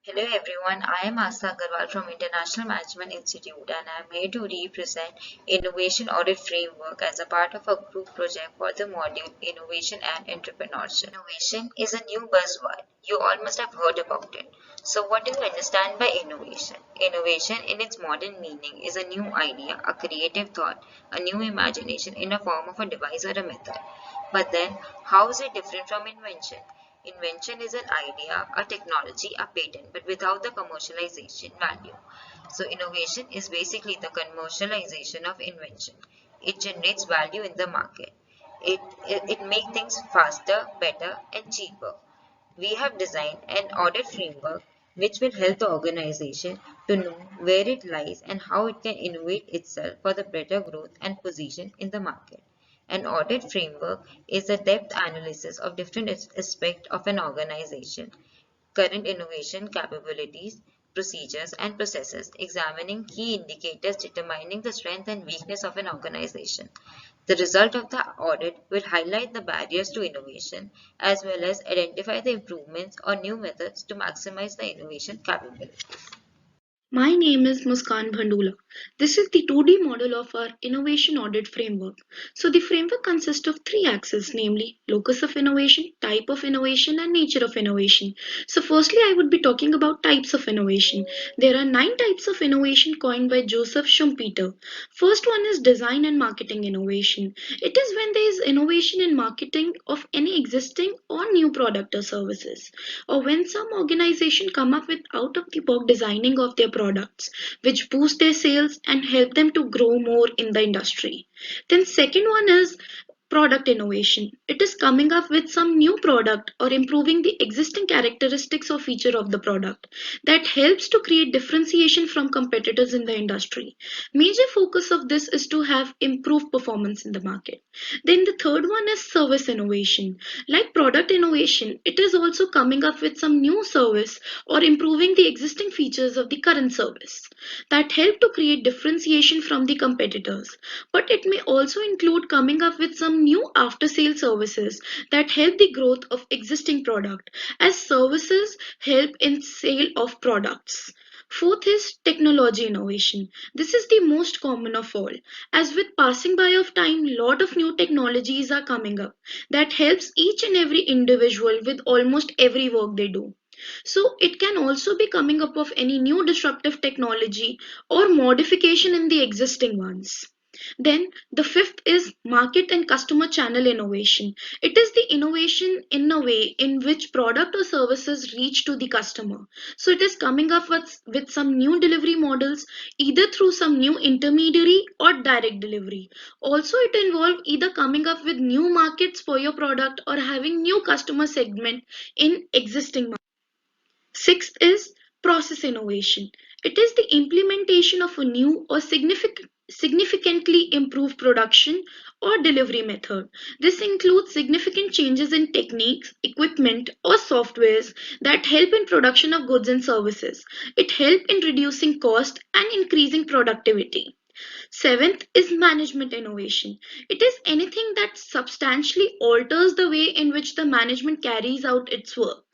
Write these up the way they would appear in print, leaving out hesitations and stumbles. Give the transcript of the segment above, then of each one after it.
Hello everyone, I am Asa Agarwal from International Management Institute and I am here to represent Innovation Audit Framework as a part of a group project for the module Innovation and Entrepreneurship. Innovation is a new buzzword. You all must have heard about it. So what do you understand by innovation? Innovation in its modern meaning is a new idea, a creative thought, a new imagination in a form of a device or a method. But then, how is it different from invention? Invention is an idea, a technology, a patent, but without the commercialization value. So innovation is basically the commercialization of invention. It generates value in the market. It makes things faster, better, and cheaper. We have designed an audit framework which will help the organization to know where it lies and how it can innovate itself for the better growth and position in the market. An audit framework is a depth analysis of different aspects of an organization, current innovation capabilities, procedures, and processes, examining key indicators determining the strength and weakness of an organization. The result of the audit will highlight the barriers to innovation as well as identify the improvements or new methods to maximize the innovation capability. My name is Muskan Bhandula. This is the 2D model of our innovation audit framework. So the framework consists of three axes, namely locus of innovation, type of innovation, and nature of innovation. So firstly, I would be talking about types of innovation. There are 9 types of innovation coined by Joseph Schumpeter. First one is design and marketing innovation. It is when there is innovation in marketing of any existing or new product or services, or when some organization come up with out of the box designing of their products which boost their sales and help them to grow more in the industry. Then second one is product innovation. It is coming up with some new product or improving the existing characteristics or feature of the product that helps to create differentiation from competitors in the industry. Major focus of this is to have improved performance in the market. Then the third one is service innovation. Like product innovation, it is also coming up with some new service or improving the existing features of the current service that help to create differentiation from the competitors. But it may also include coming up with some new after sale services that help the growth of existing product as services help in sale of products. Fourth is technology innovation. This is the most common of all. As with passing by of time, lot of new technologies are coming up that helps each and every individual with almost every work they do. So it can also be coming up of any new disruptive technology or modification in the existing ones. Then the fifth is market and customer channel innovation. It is the innovation in a way in which product or services reach to the customer. So it is coming up with some new delivery models, either through some new intermediary or direct delivery. Also, it involves either coming up with new markets for your product or having new customer segment in existing markets. Sixth is process innovation. It is the implementation of a new or significantly improved production or delivery method. This includes significant changes in techniques, equipment, or softwares that help in production of goods and services. It helps in reducing cost and increasing productivity. Seventh is management innovation. It is anything that substantially alters the way in which the management carries out its work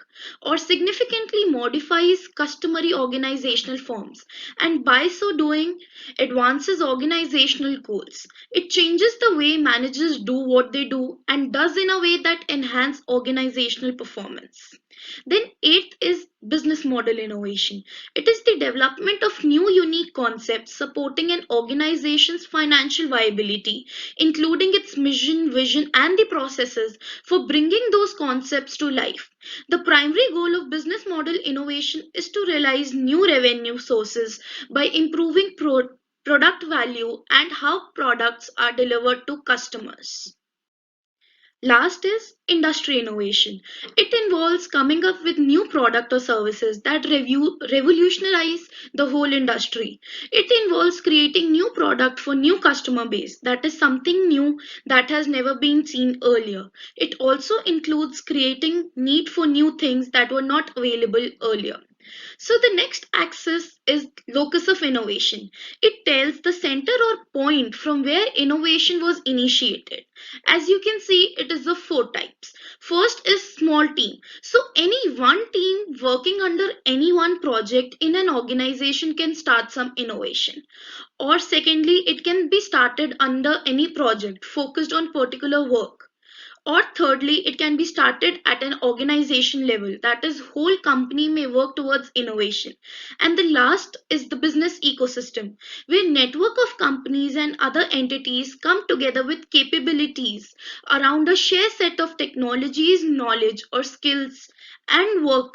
or significantly modifies customary organizational forms, and by so doing advances organizational goals. It changes the way managers do what they do and does in a way that enhance organizational performance. Then eighth is business model innovation. It is the development of new unique concepts supporting an organization's financial viability, including its mission, vision, and the processes for bringing those concepts to life. The primary goal of business model innovation is to realize new revenue sources by improving product value and how products are delivered to customers. Last is industry innovation. It involves coming up with new product or services that revolutionize the whole industry. It involves creating new product for new customer base. That is something new that has never been seen earlier. It also includes creating need for new things that were not available earlier. So the next axis is locus of innovation. It tells the center or point from where innovation was initiated. As you can see, it is of four types. First is small team. So any one team working under any one project in an organization can start some innovation. Or secondly, it can be started under any project focused on particular work. Or thirdly, it can be started at an organization level, that is whole company may work towards innovation. And the last is the business ecosystem, where network of companies and other entities come together with capabilities around a shared set of technologies, knowledge or skills, and work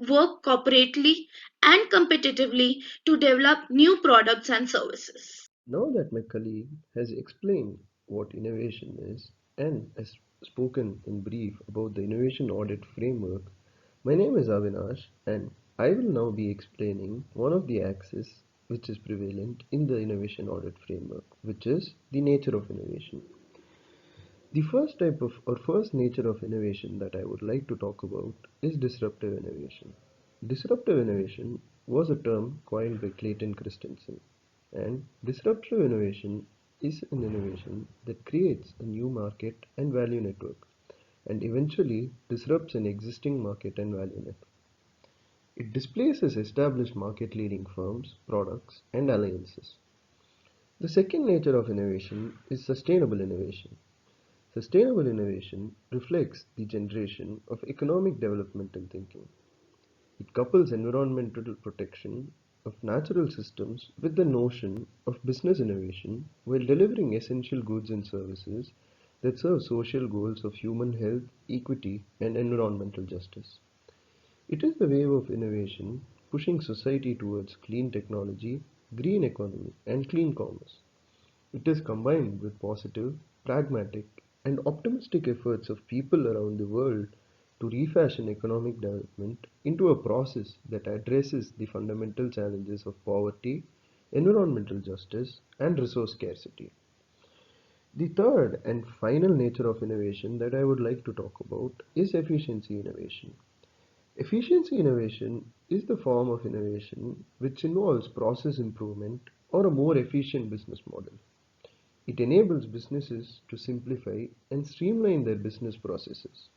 cooperatively and competitively to develop new products and services. Now that my colleague has explained what innovation is and has spoken in brief about the innovation audit framework, my name is Avinash and I will now be explaining one of the axes which is prevalent in the innovation audit framework, which is the nature of innovation. The first type of or first nature of innovation that I would like to talk about is disruptive innovation. Disruptive innovation was a term coined by Clayton Christensen, and disruptive innovation is an innovation that creates a new market and value network and eventually disrupts an existing market and value network. It displaces established market leading firms, products, and alliances. The second nature of innovation is sustainable innovation. Sustainable innovation reflects the generation of economic developmental thinking. It couples environmental protection of natural systems with the notion of business innovation while delivering essential goods and services that serve social goals of human health, equity, and environmental justice. It is the wave of innovation pushing society towards clean technology, green economy, and clean commerce. It is combined with positive, pragmatic, and optimistic efforts of people around the world to refashion economic development into a process that addresses the fundamental challenges of poverty, environmental justice, and resource scarcity. The third and final nature of innovation that I would like to talk about is efficiency innovation. Efficiency innovation is the form of innovation which involves process improvement or a more efficient business model. It enables businesses to simplify and streamline their business processes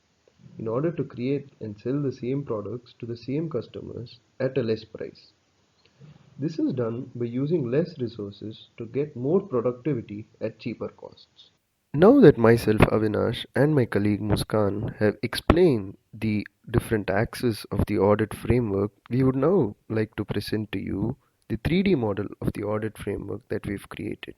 in order to create and sell the same products to the same customers at a less price. This is done by using less resources to get more productivity at cheaper costs. Now that myself, Avinash, and my colleague Muskan have explained the different axes of the audit framework, we would now like to present to you the 3D model of the audit framework that we've created.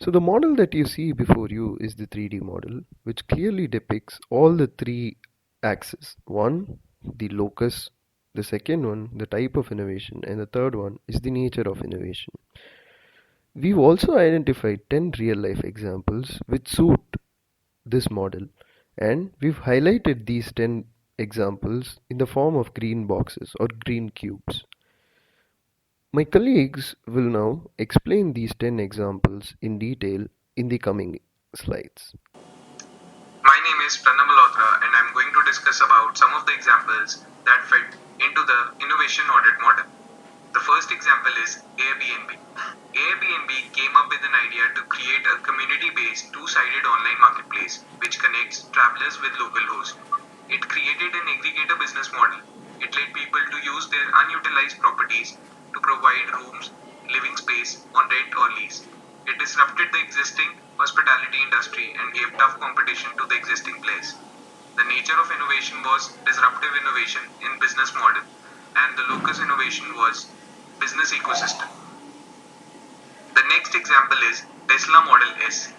So the model that you see before you is the 3D model, which clearly depicts all the three axes. One, the locus, the second one, the type of innovation, and the third one is the nature of innovation. We've also identified 10 real life examples which suit this model, and we've highlighted these 10 examples in the form of green boxes or green cubes. My colleagues will now explain these 10 examples in detail in the coming slides. My name is Pranam Malhotra and I am going to discuss about some of the examples that fit into the innovation audit model. The first example is Airbnb. Airbnb came up with an idea to create a community-based two-sided online marketplace which connects travelers with local hosts. It created an aggregator business model. It led people to use their unutilized properties to provide rooms, living space on rent or lease. It disrupted the existing hospitality industry and gave tough competition to the existing players. The nature of innovation was disruptive innovation in business model, and the locus innovation was business ecosystem. The next example is Tesla Model S.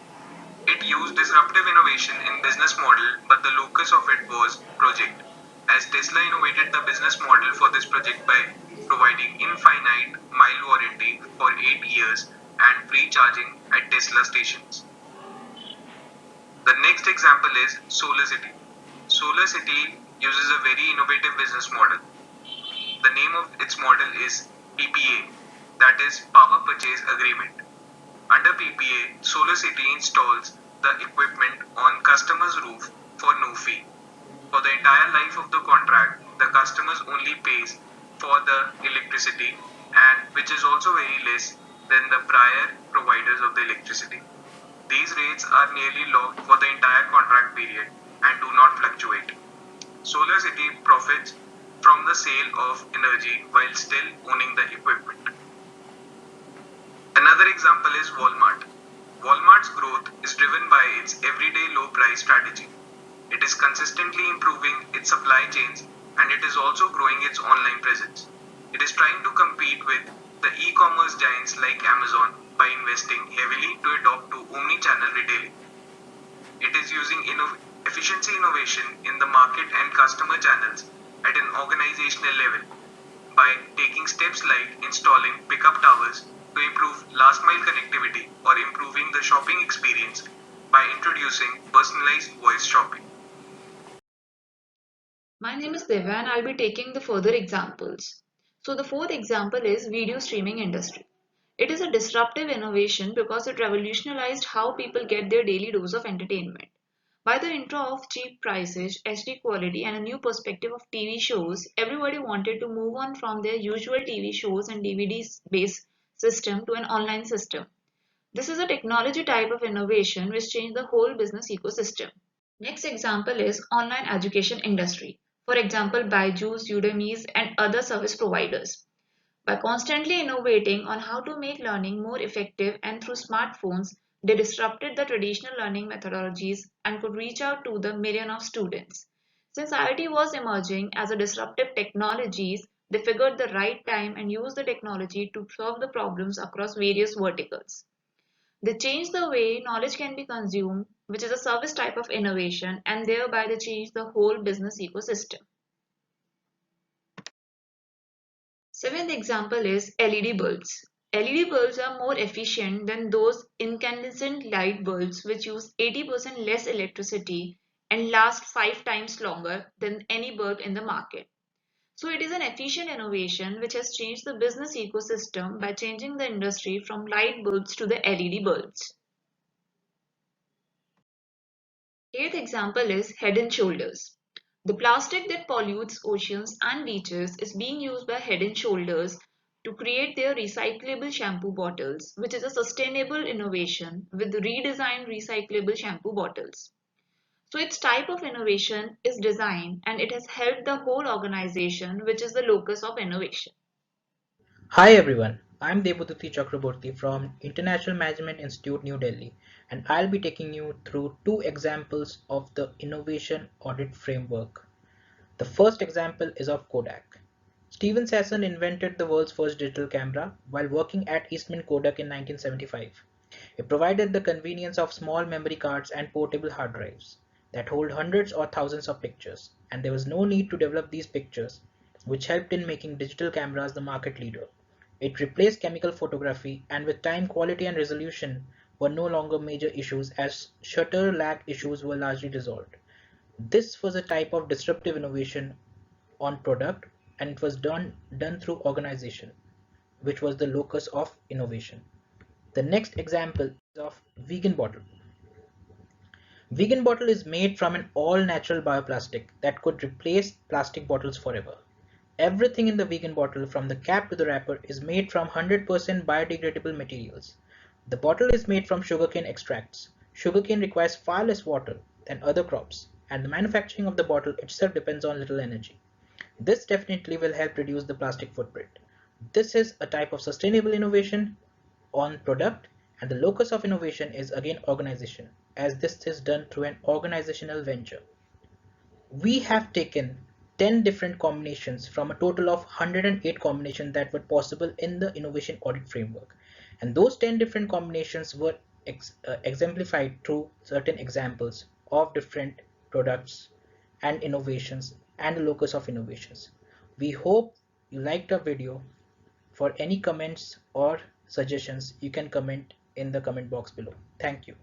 It used disruptive innovation in business model, but the locus of it was project, as Tesla innovated the business model for this project by providing infinite mile warranty for 8 years and free charging at Tesla stations. The next example is SolarCity. SolarCity uses a very innovative business model. The name of its model is PPA, that is Power Purchase Agreement. Under PPA, SolarCity installs the equipment on customer's roof for no fee. For the entire life of the contract, the customers only pays for the electricity, and which is also very less than the prior providers of the electricity. These rates are nearly locked for the entire contract period and do not fluctuate. Solar City profits from the sale of energy while still owning the equipment. Another example is Walmart. Walmart's growth is driven by its everyday low price strategy. It is consistently improving its supply chains, and it is also growing its online presence. It is trying to compete with the e-commerce giants like Amazon by investing heavily to adopt to omni-channel retailing. It is using efficiency innovation in the market and customer channels at an organizational level by taking steps like installing pickup towers to improve last mile connectivity or improving the shopping experience by introducing personalized voice shopping. My name is Deva and I'll be taking the further examples. So the fourth example is video streaming industry. It is a disruptive innovation because it revolutionized how people get their daily dose of entertainment. By the intro of cheap prices, HD quality and a new perspective of TV shows, everybody wanted to move on from their usual TV shows and DVDs based system to an online system. This is a technology type of innovation which changed the whole business ecosystem. Next example is online education industry. For example, Byju's, Udemy's and other service providers. By constantly innovating on how to make learning more effective and through smartphones, they disrupted the traditional learning methodologies and could reach out to the million of students. Since IoT was emerging as a disruptive technologies, they figured the right time and used the technology to solve the problems across various verticals. They change the way knowledge can be consumed, which is a service type of innovation, and thereby they change the whole business ecosystem. Seventh example is LED bulbs. LED bulbs are more efficient than those incandescent light bulbs which use 80% less electricity and last 5 times longer than any bulb in the market. So it is an efficient innovation which has changed the business ecosystem by changing the industry from light bulbs to the LED bulbs. Eighth example is Head and Shoulders. The plastic that pollutes oceans and beaches is being used by Head and Shoulders to create their recyclable shampoo bottles, which is a sustainable innovation with redesigned recyclable shampoo bottles. So its type of innovation is design and it has helped the whole organization, which is the locus of innovation. Hi everyone, I'm Debudati Chakraborty from International Management Institute, New Delhi, and I'll be taking you through two examples of the innovation audit framework. The first example is of Kodak. Steven Sasson invented the world's first digital camera while working at Eastman Kodak in 1975. It provided the convenience of small memory cards and portable hard drives that hold hundreds or thousands of pictures, and there was no need to develop these pictures, which helped in making digital cameras the market leader. It replaced chemical photography, and with time, quality and resolution were no longer major issues as shutter lag issues were largely resolved. This was a type of disruptive innovation on product, and it was done through organization, which was the locus of innovation. The next example is of vegan bottle. Vegan bottle is made from an all-natural bioplastic that could replace plastic bottles forever. Everything in the vegan bottle, from the cap to the wrapper, is made from 100% biodegradable materials. The bottle is made from sugarcane extracts. Sugarcane requires far less water than other crops, and the manufacturing of the bottle itself depends on little energy. This definitely will help reduce the plastic footprint. This is a type of sustainable innovation on product, and the locus of innovation is again organization, as this is done through an organizational venture. We have taken 10 different combinations from a total of 108 combinations that were possible in the innovation audit framework, and those 10 different combinations were exemplified through certain examples of different products and innovations and the locus of innovations. We hope you liked our video. For any comments or suggestions, you can comment in the comment box below. Thank you.